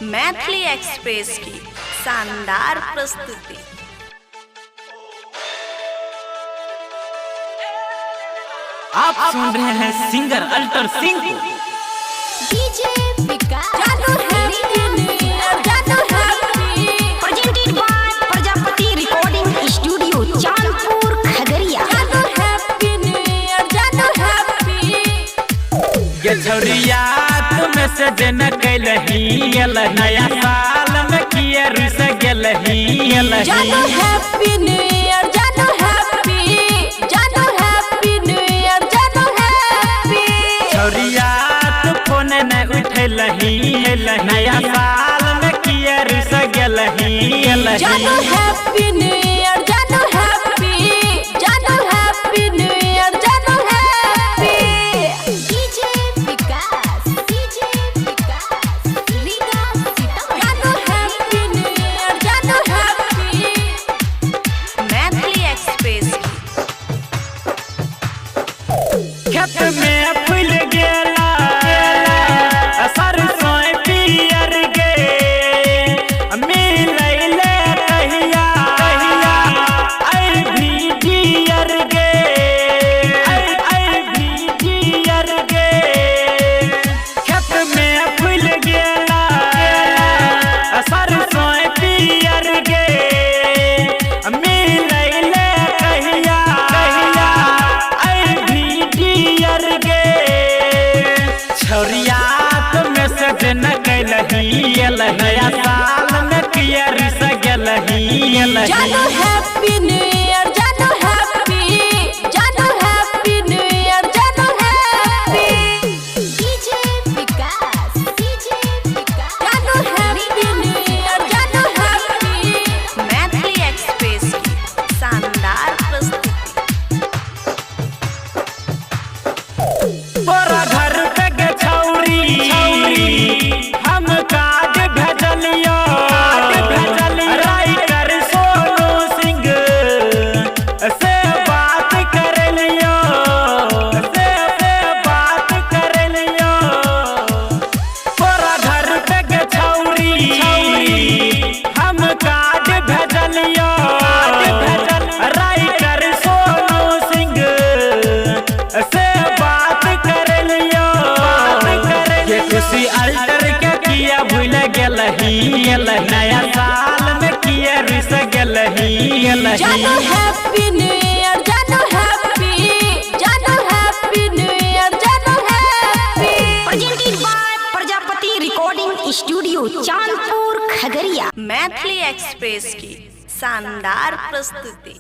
Maithili express की शानदार प्रस्तुति। आप सुन रहे हैं सिंगर अल्टर सिंह। डीजे विकास जादू presented by Prajapati recording studio Chandpur Khagaria. ये छौरिया तुम से जन कैलही नया साल में किए रुस गेलही जादू हैप्पी न्यू ईयर, जादू हैप्पी न्यू ईयर, जादू हैप्पी। छौरिया तू फोन न उठलही नया साल में किए रुस गेलही जादू हैप्पी न्यू ईयर, जादू हैप्पी न्यू ईयर, जादू हैप्पी। डीजे विकास रीगा सीतामढ़ी। जादू हैप्पी न्यू ईयर, जादू हैप्पी। मैथिली एक्सप्रेस खेत में फूल गेला सरसों पियर गे मिलैले कहिया आई भी डियर गे खेत में फूल गेला सरसों पियर गे मिलैले कहिया आई भी डियर गे। छौरिया तुम से जन कैलही नया साल में किए रुस गेलही जादू हैप्पी न्यू ईयर, जादू हैप्पी न्यू ईयर, जादू हैप्पी। डीजे विकास जादू हैप्पी न्यू ईयर, जादू हैप्पी। मैथिली एक्सप्रेस की शानदार प्रस्तुति। तोरा घर पे गे छौरी हम काज भेजलियो राइटर सोनू सिंह से बात करलियो तोरा घर पे गे छौरी हम काज भेजलियो राइटर सोनू सिंह से बात करलियो ये खुशी अल्टर के किया भूल गेलही नया साल में किए रुस गेलही जादू हैप्पी न्यू ईयर, जादू हैप्पी न्यू ईयर, जादू happy. Presented by Prajapati recording studio Chandpur Khagaria. Maithili express की शानदार प्रस्तुति।